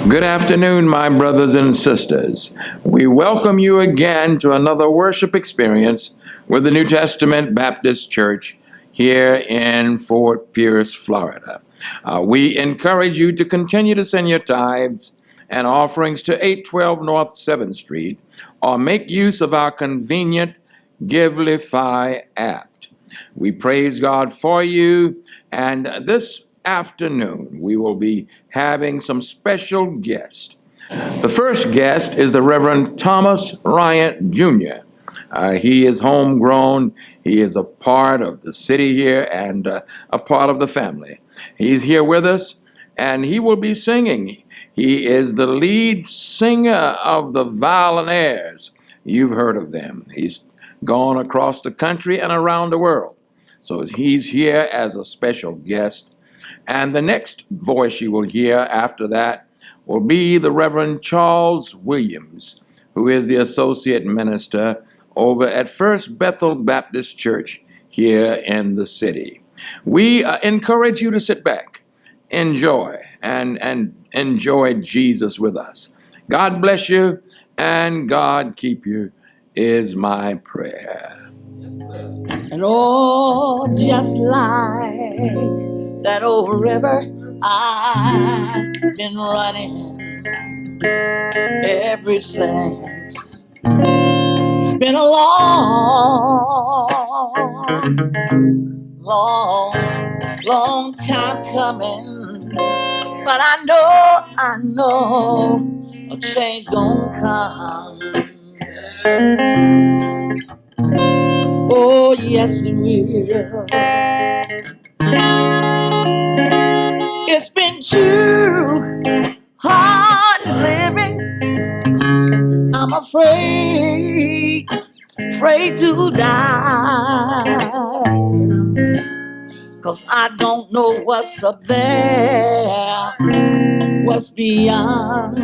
Good afternoon, my brothers and sisters. We welcome you again to another worship experience with the New Testament Baptist Church here in Fort Pierce, Florida. We encourage you to continue to send your tithes and offerings to 812 North 7th Street or make use of our convenient Givelify app. We praise God for you, and this afternoon we will be having some special guests. The first guest is the Reverend Thomas Rhyant Jr. He is homegrown. He is a part of the city here and a part of the family. He's here with us, and he will be singing. He is the lead singer of the Violinaires. You've heard of them. He's gone across the country and around the world. So he's here as a special guest. And the next voice you will hear after that will be the Reverend Charles Williams, who is the associate minister over at First Bethel Baptist Church here in the city. We encourage you to sit back, enjoy, and enjoy Jesus with us. God bless you and God keep you is my prayer. And oh, just like that old river I've been running ever since. It's been a long time coming, but I know a change gonna come. Oh, yes it will. It's been too hard living. I'm afraid to die. 'Cause I don't know what's up there, what's beyond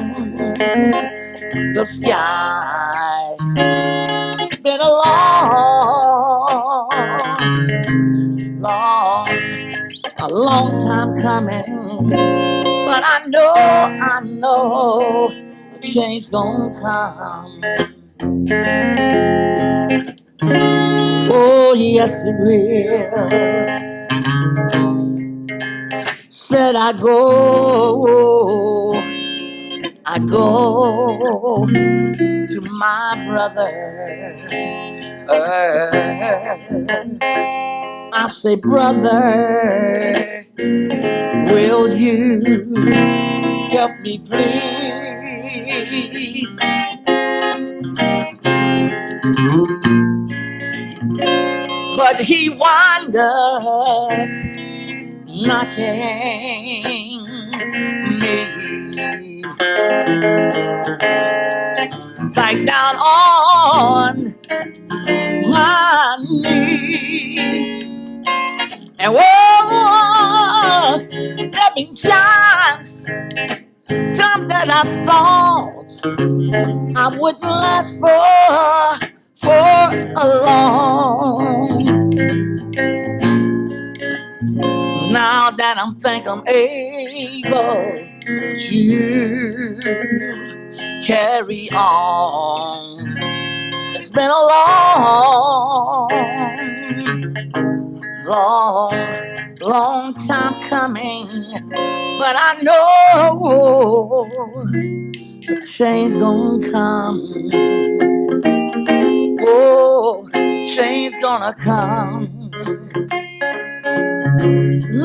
the sky. It's been a long time coming, but I know a change gonna come. Oh, yes it will. Said I go to my brother. I say, brother, will you help me please? But he wound up knocking me back down on my knees. And whoa, there been times that I thought I wouldn't last for long. Now that I'm able to carry on. It's been a long time coming, but I know the change gonna come. Oh, change gonna come.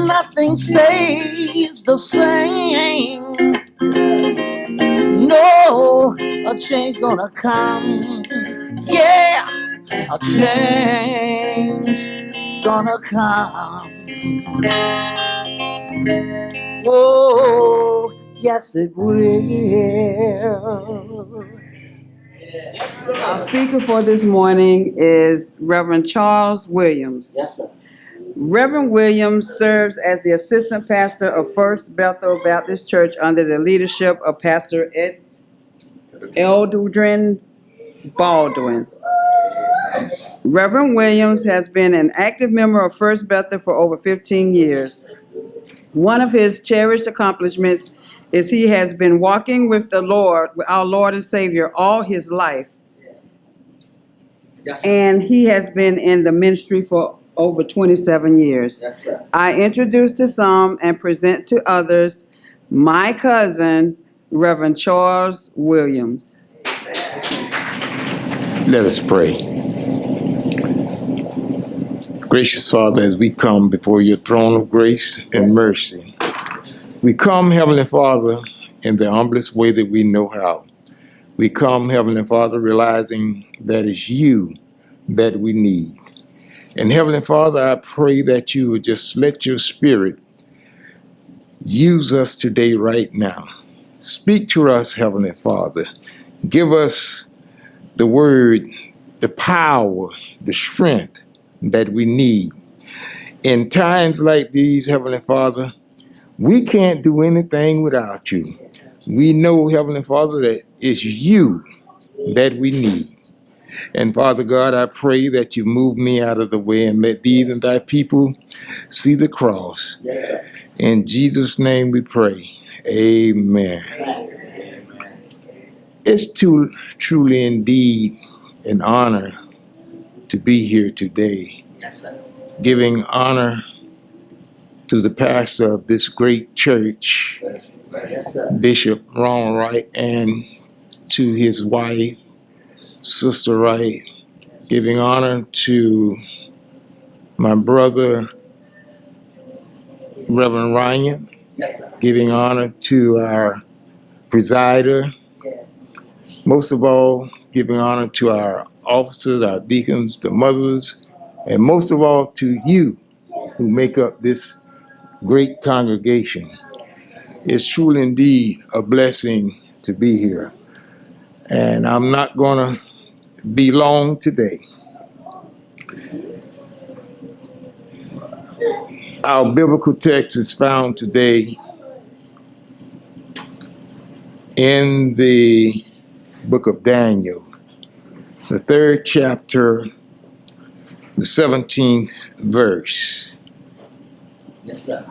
Nothing stays the same. No, a change gonna come. Yeah, a change gonna come. Oh, yes it will. Our speaker for this morning is Reverend Charles Williams. Yes, sir. Reverend Williams serves as the assistant pastor of First Bethel Baptist Church under the leadership of Pastor Eldridge Baldwin. Reverend Williams has been an active member of First Bethel for over 15 years. One of his cherished accomplishments is he has been walking with the Lord, with our Lord and Savior, all his life. Yes, sir. And he has been in the ministry for over 27 years. Yes, sir. I introduce to some and present to others my cousin, Reverend Charles Williams. Let us pray. Gracious Father, as we come before your throne of grace and mercy, we come, Heavenly Father, in the humblest way that we know how. We come, Heavenly Father, realizing that it's you that we need. And Heavenly Father, I pray that you would just let your Spirit use us today right now. Speak to us, Heavenly Father. Give us the word, the power, the strength that we need. In times like these, Heavenly Father, we can't do anything without you. We know, Heavenly Father, that it's you that we need. And Father God, I pray that you move me out of the way and let these and thy people see the cross. Yes, sir. In Jesus' name we pray. Amen. It's truly indeed an honor to be here today, Yes, sir. giving honor to the pastor of this great church, Yes, sir. Bishop Ronald Wright, and to his wife, Sister Wright, giving honor to my brother, Reverend Rhyant, Yes, sir. giving honor to our presider, most of all, giving honor to our officers, our deacons, the mothers, and most of all to you who make up this great congregation. It's truly indeed a blessing to be here. And I'm not going to be long today. Our biblical text is found today in the book of Daniel, the 3rd chapter, the 17th verse. Yes, sir.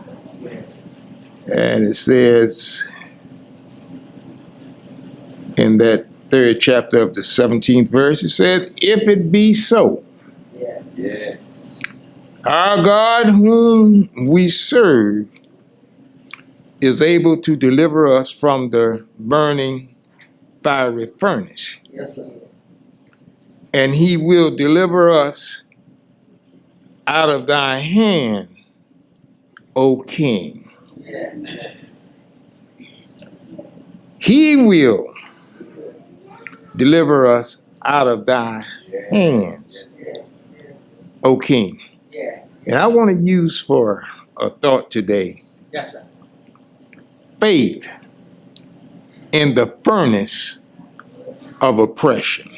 And it says in that 3rd chapter of the 17th verse, it says, if it be so, Yeah. our God whom we serve is able to deliver us from the burning fiery furnace, Yes, sir. and he will deliver us out of thy hand, O King. He will deliver us out of thy hands, O King. And I want to use for a thought today, Yes, sir. faith in the furnace of oppression.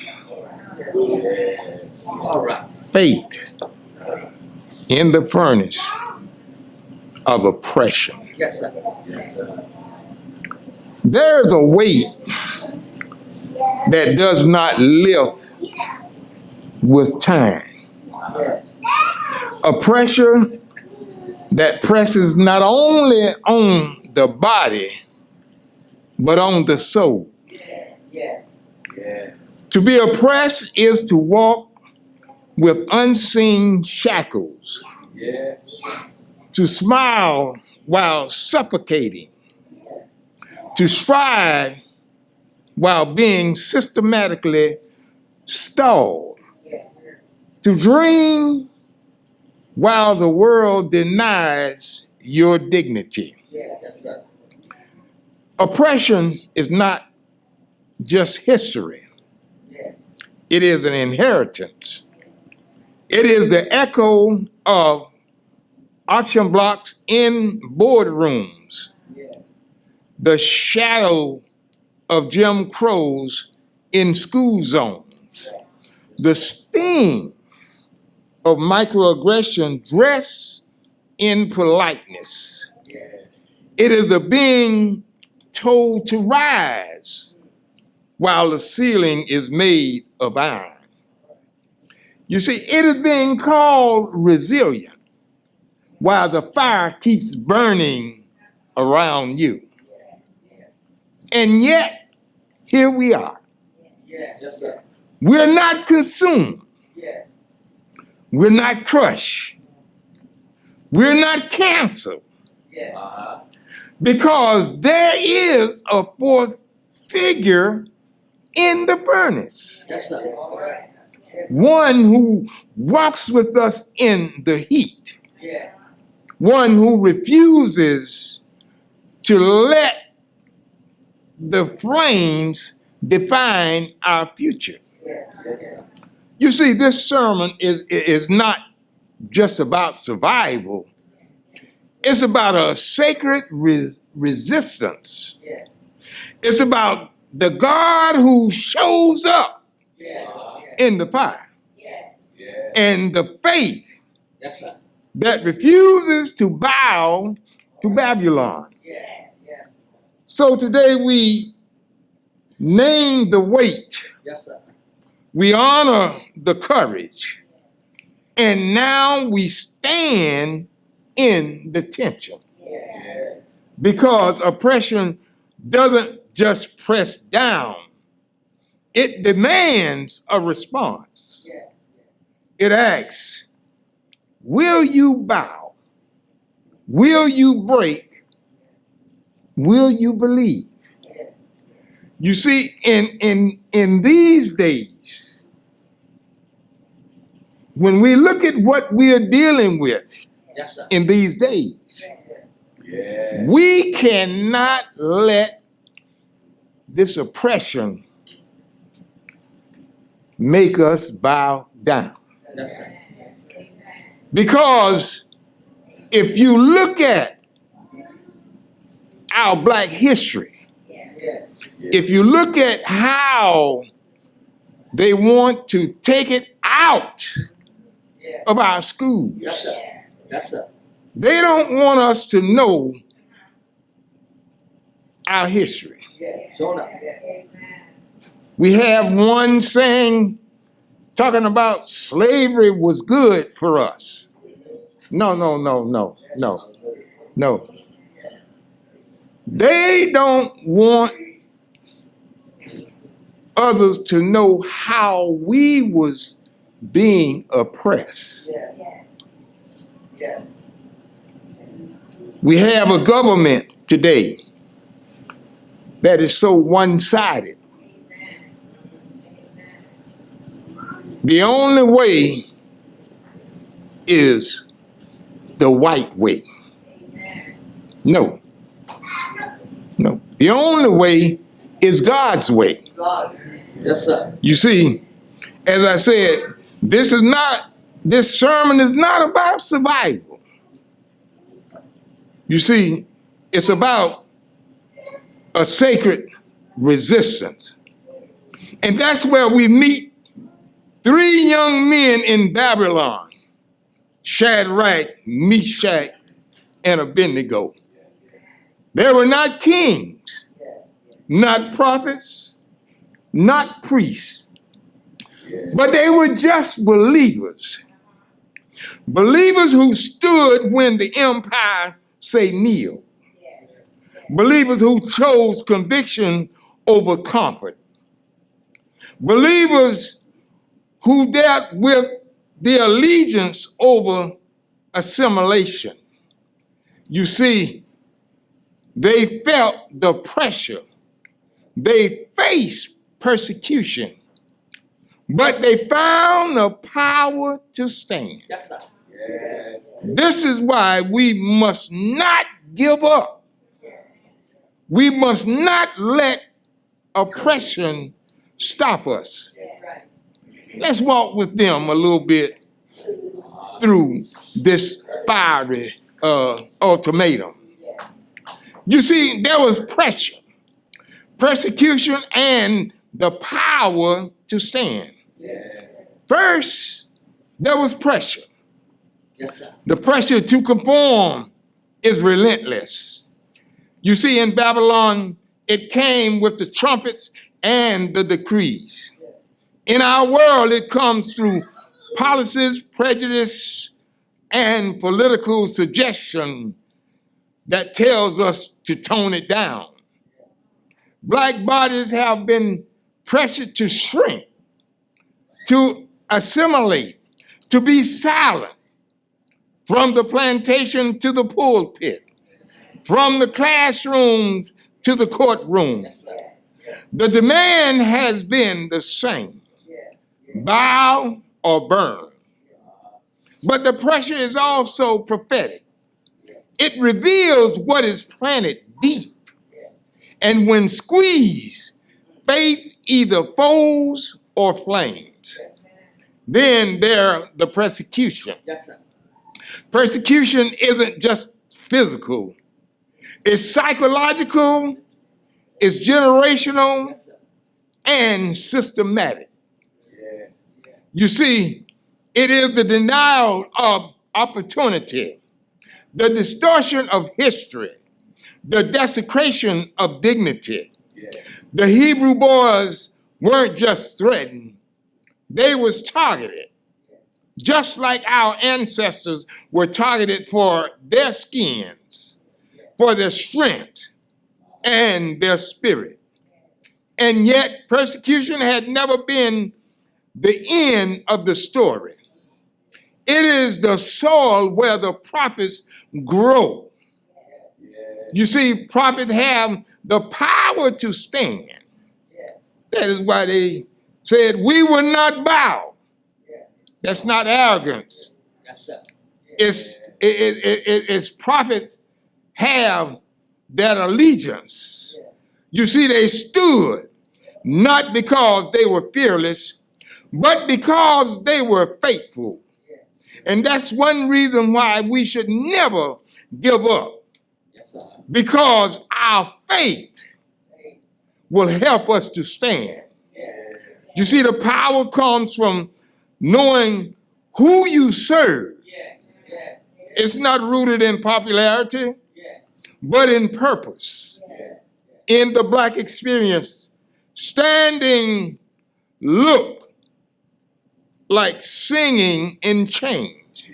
All right. Faith in the furnace of oppression. Yes, sir. Yes, sir. There's a weight that does not lift with time. A pressure that presses not only on the body, but on the soul. Yes. Yes. To be oppressed is to walk with unseen shackles. Yes. To smile while suffocating. To strive while being systematically stalled. To dream while the world denies your dignity. Yes, sir. Oppression is not just history. It is an inheritance. It is the echo of auction blocks in boardrooms, the shadow of Jim Crows in school zones, the sting of microaggression dressed in politeness. It is the being told to rise while the ceiling is made of iron. You see, it is being called resilient while the fire keeps burning around you. And yet, here we are. Yeah. Yes, sir. We're not consumed. Yeah. We're not crushed. We're not canceled. Yeah. Uh-huh. Because there is a fourth figure in the furnace. Yes, sir. All right. One who walks with us in the heat. Yeah. One who refuses to let the flames define our future. Yeah. Yes, sir. You see, this sermon is not just about survival. It's about a sacred resistance. Yeah. It's about the God who shows up Yeah. in the fire Yeah. and the faith Yes, sir. that refuses to bow to Babylon. Yeah. Yeah. So today we name the weight, Yes, sir. we honor the courage, and now we stand in the tension. Yeah. Because oppression doesn't just press down, it demands a response. Yeah. It asks, will you bow? Will you break? Will you believe? You see, in these days, when we look at what we are dealing with Yes, sir. in these days, Yeah. we cannot let this oppression make us bow down. Yes, sir. Because if you look at our Black history, Yeah. if you look at how they want to take it out Yeah. of our schools, Yes, sir. Yes, sir. they don't want us to know our history. Yeah. Show enough. We have one saying talking about slavery was good for us. No. They don't want others to know how we was being oppressed. Yeah. Yeah. We have a government today that is so one-sided. The only way is the white way. No. The only way is God's way. God. Yes, sir. You see, as I said, this sermon is not about survival. You see, it's about a sacred resistance. And that's where we meet three young men in Babylon, Shadrach, Meshach, and Abednego. They were not kings, not prophets, not priests, but they were just believers. Believers who stood when the empire say kneel. Believers who chose conviction over comfort. Believers who dealt with the allegiance over assimilation. You see, they felt the pressure. They faced persecution, but they found the power to stand. Yes, sir. Yeah. This is why we must not give up. We must not let oppression stop us. Right. Let's walk with them a little bit through this fiery ultimatum. You see, there was pressure, persecution, and the power to stand. Yeah. First, there was pressure. Yes, sir. The pressure to conform is relentless. You see, in Babylon, it came with the trumpets and the decrees. In our world, it comes through policies, prejudice, and political suggestion. that tells us to tone it down. Black bodies have been pressured to shrink, to assimilate, to be silent, from the plantation to the pulpit, from the classrooms to the courtroom. Yes, sir. The demand has been the same: bow or burn. But the pressure is also prophetic. It reveals what is planted deep. And when squeezed, faith either folds or flames. Then there the persecution. Yes, sir. Persecution isn't just physical. It's psychological, it's generational, Yes, sir. and systematic. Yeah. You see, it is the denial of opportunity, the distortion of history, the desecration of dignity. Yeah. The Hebrew boys weren't just threatened, they was targeted. Just like our ancestors were targeted for their skins, for their strength, and their spirit. And yet persecution had never been the end of the story. It is the soil where the prophets grow. You see, prophets have the power to stand. That is why they said, we will not bow. That's not arrogance. Yes, sir. It's prophets have that allegiance. You see, they stood not because they were fearless, but because they were faithful. And that's one reason why we should never give up, Yes, sir. because our faith will help us to stand. You see, the power comes from knowing who you serve. It's not rooted in popularity, but in purpose. In the Black experience, standing looked like singing in change,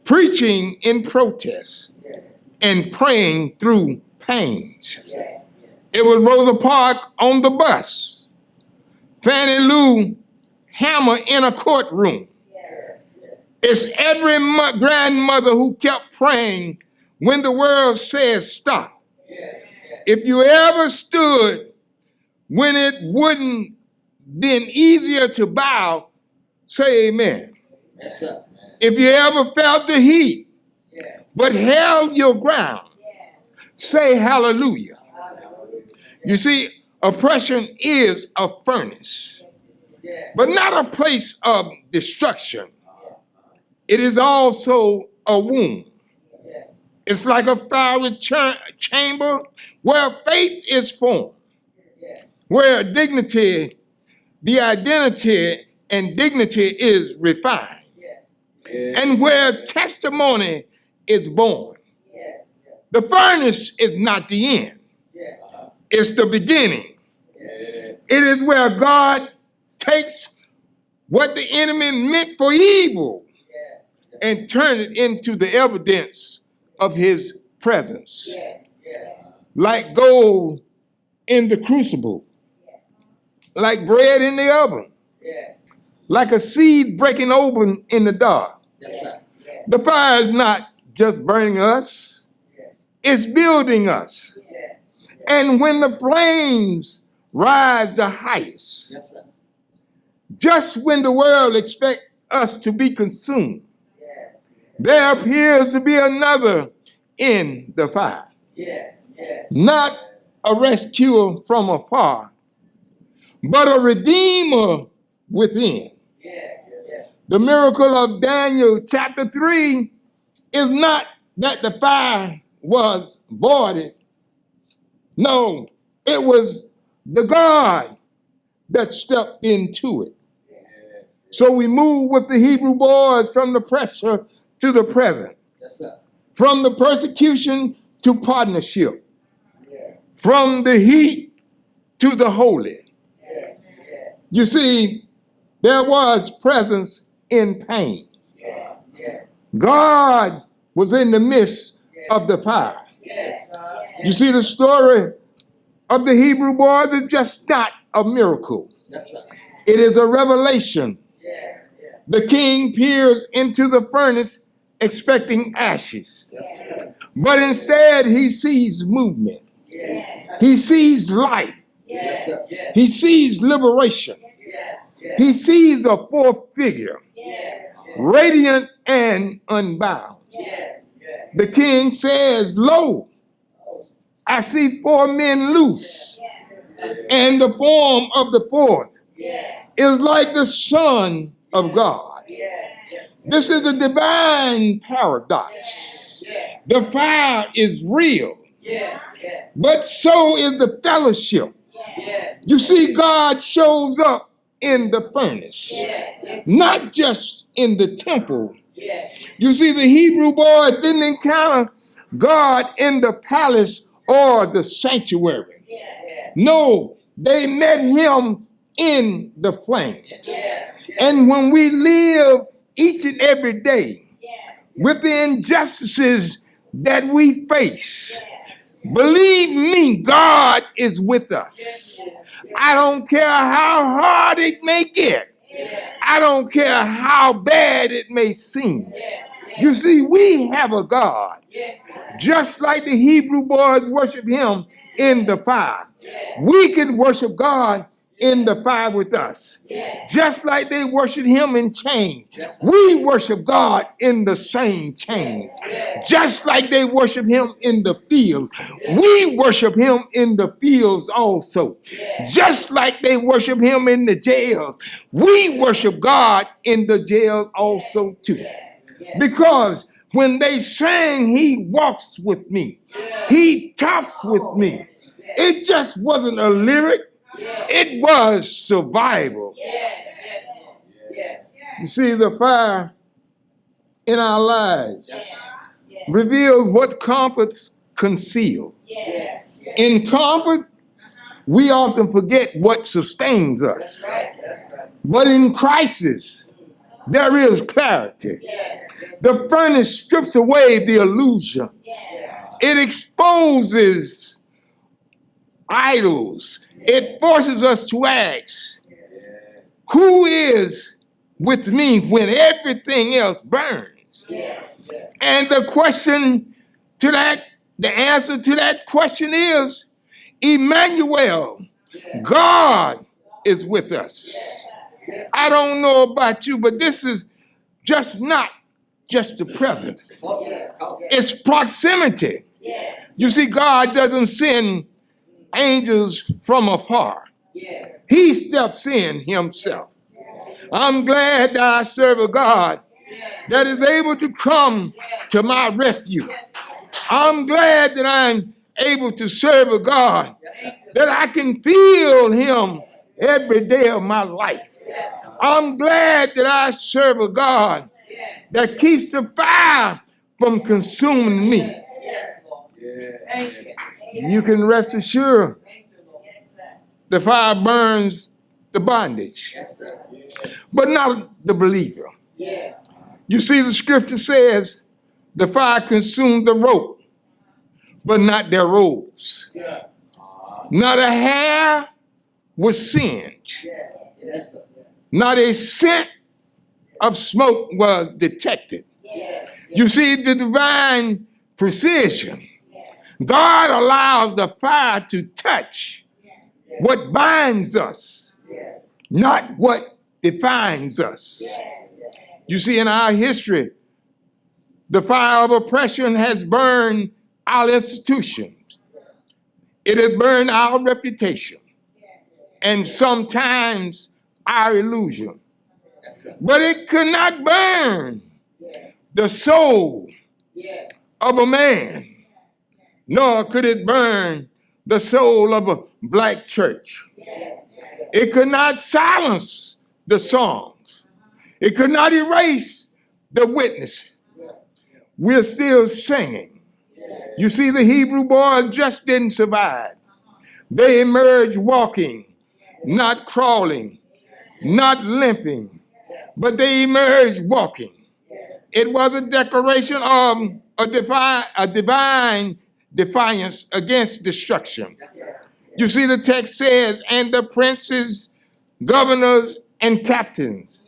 preaching in protest, and praying through pains. It was Rosa Parks on the bus, Fannie Lou Hammer in a courtroom. It's every grandmother who kept praying when the world says stop. If you ever stood when it wouldn't been easier to bow, say amen. Yes, sir. If you ever felt the heat but held your ground, say hallelujah. You see, oppression is a furnace, but not a place of destruction. It is also a womb. It's like a fiery chamber where faith is formed, where dignity, the identity and dignity is refined, and where testimony is born. The furnace is not the end. It's the beginning. It is where God takes what the enemy meant for evil and turn it into the evidence of his presence. Like gold in the crucible, like bread in the oven, like a seed breaking open in the dark. Yes, sir. The fire is not just burning us, it's building us. And when the flames rise the highest, Yes, sir. just when the world expects us to be consumed, there appears to be another in the fire. Not a rescuer from afar, but a redeemer within. The miracle of Daniel chapter 3 is not that the fire was voided. No, it was the God that stepped into it. So we move with the Hebrew boys from the pressure to the present, Yes, sir. from the persecution to partnership, from the heat to the holy. You see, there was presence in pain. God was in the midst of the fire. You see, the story of the Hebrew boys is just not a miracle. Yes, sir. It is a revelation. Yeah. The king peers into the furnace expecting ashes, Yes, sir. but instead he sees movement. Yeah. He sees life. Yes, sir. Yeah. He sees liberation. Yeah. He sees a fourth figure, Yeah. radiant and unbound. Yes. Yeah. The king says, "Lo, I see 4 men loose, and the form of the fourth is like the Son of God." This is a divine paradox. The fire is real, but so is the fellowship. You see, God shows up in the furnace, not just in the temple. You see, the Hebrew boys didn't encounter God in the palace or the sanctuary. No, they met him in the flames. And when we live each and every day with the injustices that we face, believe me, God is with us. I don't care how hard it may get. I don't care how bad it may seem. You see, we have a God. Just like the Hebrew boys worship him in the fire, we can worship God in the fire with us. Just like they worship him in chains, we worship God in the same chains. Just like they worship him in the fields, we worship him in the fields also. Just like they worship him in the jails, we worship God in the jails also too. Because when they sang, he walks with me, he talks with me, it just wasn't a lyric, it was survival. You see, the fire in our lives reveals what comforts conceal. In comfort, we often forget what sustains us. But in crisis, there is clarity. The furnace strips away the illusion. It exposes idols. It forces us to ask, who is with me when everything else burns? And the answer to that question is Emmanuel. God is with us. I don't know about you, but this is not just the presence. It's proximity. You see, God doesn't send angels from afar. He steps in himself. I'm glad that I serve a God that is able to come to my refuge. I'm glad that I'm able to serve a God that I can feel him every day of my life. I'm glad that I serve a God that keeps the fire from consuming me. You can rest assured the fire burns the bondage, but not the believer. You see, the scripture says the fire consumed the rope, but not their robes. Not a hair was singed. Not a scent of smoke was detected. You see, the divine precision. God allows the fire to touch what binds us, not what defines us. You see, in our history, the fire of oppression has burned our institutions. It has burned our reputation, and sometimes our illusion. But it could not burn the soul of a man, nor could it burn the soul of a black church. It could not silence the songs. It could not erase the witness. We're still singing. You see, the Hebrew boys just didn't survive. They emerged walking, not crawling, not limping, but they emerged walking. It was a declaration of a divine defiance against destruction. You see, the text says, and the princes, governors, and captains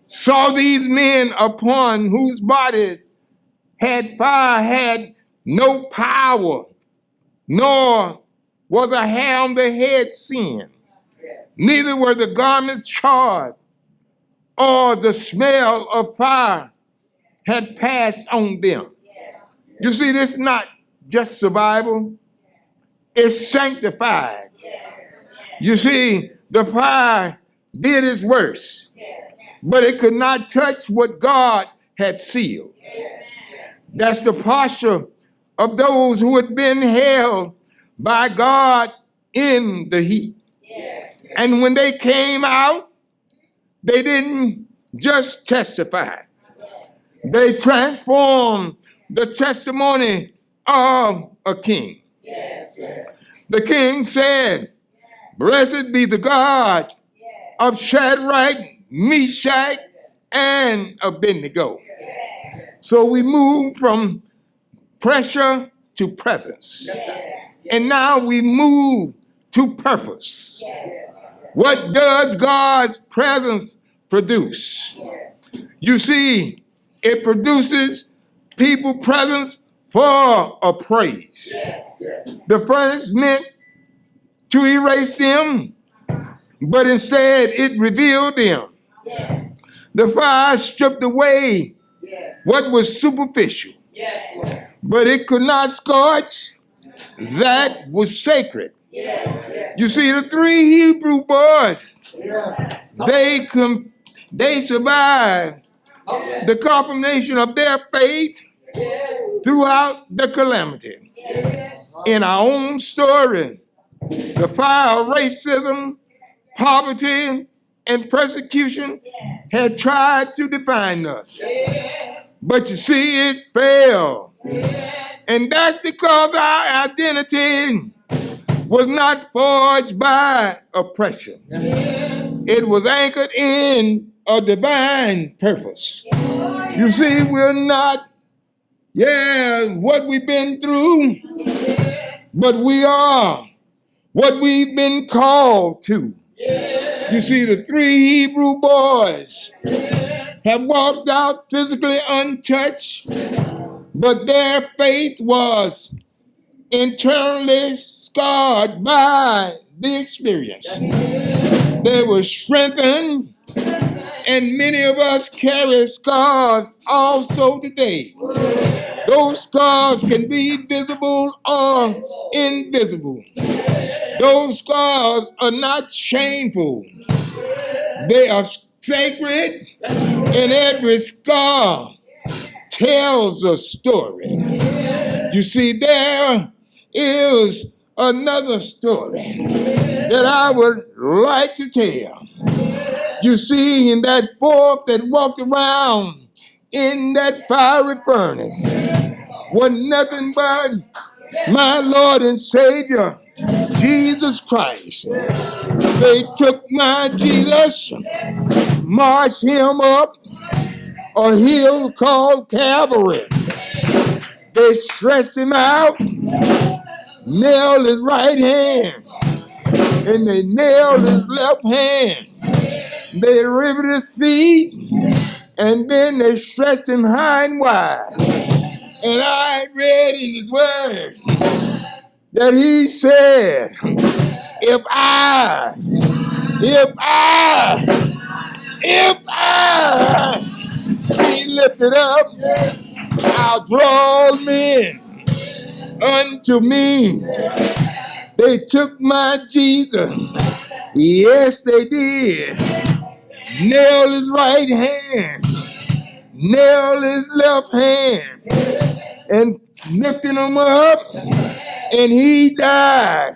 saw these men upon whose bodies fire had no power, nor was a hair on the head seen, neither were the garments charred, or the smell of fire had passed on them. You see, this is not just survival, it's sanctified. You see, the fire did its worst, but it could not touch what God had sealed. That's the posture of those who had been held by God in the heat. And when they came out, they didn't just testify. They transformed the testimony of a king. The king said, "Blessed be the God of Shadrach, Meshach, and Abednego." So we move from pressure to presence. And now we move to purpose. What does God's presence produce? You see, it produces people presence for a praise. The furnace meant to erase them, but instead it revealed them. The fire stripped away what was superficial, but it could not scorch that was sacred. You see, the three Hebrew boys, they survived the confirmation of their faith throughout the calamity. In our own story, the fire of racism, poverty, and persecution had tried to define us. But you see, it failed. And that's because our identity was not forged by oppression. It was anchored in a divine purpose. You see, we're not, what we've been through, but we are what we've been called to. You see, the three Hebrew boys have walked out physically untouched, but their faith was internally scarred by the experience. They were strengthened, and many of us carry scars also today. Those scars can be visible or invisible. Those scars are not shameful. They are sacred, and every scar tells a story. You see, there is another story that I would like to tell. You see, in that fourth that walked around in that fiery furnace was nothing but my Lord and Savior, Jesus Christ. They took my Jesus, marched him up a hill called Calvary. They stretched him out, nailed his right hand, and they nailed his left hand. They riveted his feet, and then they stretched him high and wide. And I read in his word that he said, if I be lifted up, I'll draw men unto me. They took my Jesus. Yes, they did. Nailed his right hand, nailed his left hand, and lifted him up, and he died.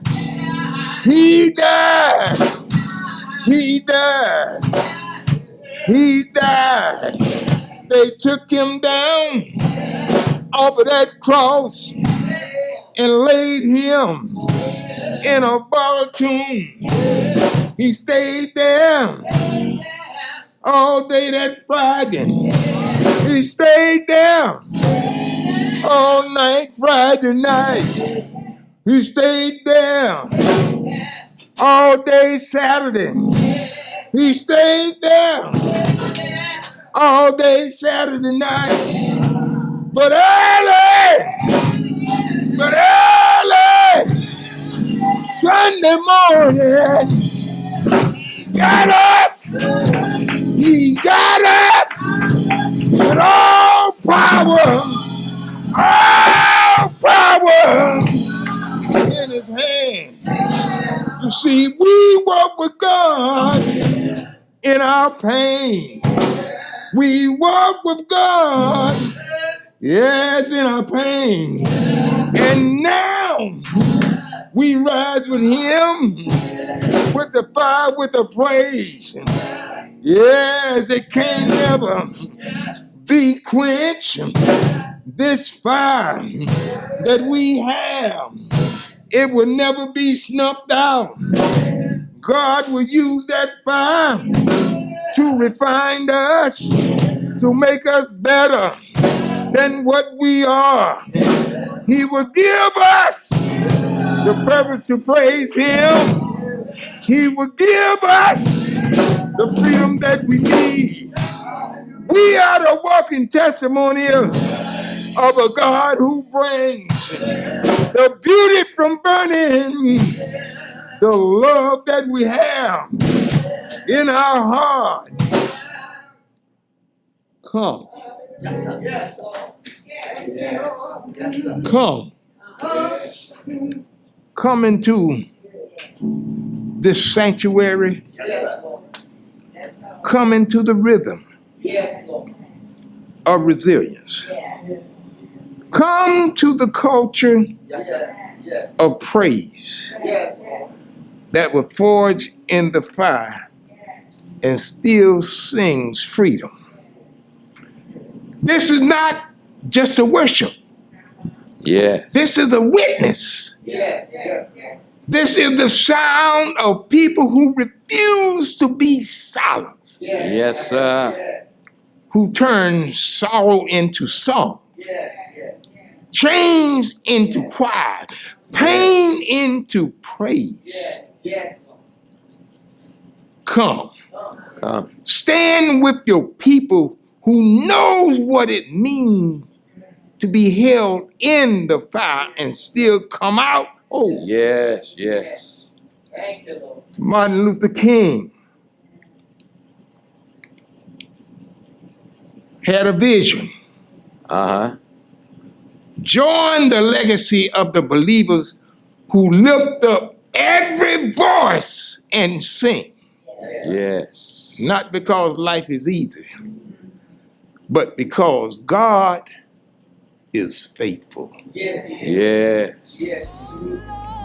He died. He died. He died. They took him down off of that cross and laid him in a borrowed tomb. He stayed there all day that Friday. He stayed there All night Friday night. He stayed there. All day Saturday. He stayed there. All day Saturday night. But early Sunday morning, got up. He got up with all power in his hand. You see, we walk with God in our pain. We walk with God, yes, in our pain. And now we rise with him with the fire, with the praise. Yes, it can never be quenched. This fire that we have, it will never be snuffed out. God will use that fire to refine us, to make us better than what we are. He will give us the purpose to praise him. He will give us the freedom that we need. We are the walking testimony of a God who brings the beauty from burning, the love that we have in our heart. Come. Yes, sir. Yes, sir. Come. Come into this sanctuary. Yes, sir. Come into the rhythm Yes, Lord. of resilience. Come to the culture Yes, sir. Yes. of praise Yes, Lord. that was forged in the fire and still sings freedom. This is not just a worship. Yes. This is a witness. Yes, yes, yes. This is the sound of people who refuse to be silenced, Yes, sir. Yes, who turn sorrow into song, yes, yes. change into choir, pain into praise. Yes, yes, Lord. Come, Come. stand with your people who knows what it means to be held in the fire and still come out. Oh, Yes, yes. Thank you, Lord. Martin Luther King had a vision. Uh-huh. Join the legacy of the believers who lift up every voice and sing. Yes. Not because life is easy, but because God is faithful. Yes, he is. Yes. Yes.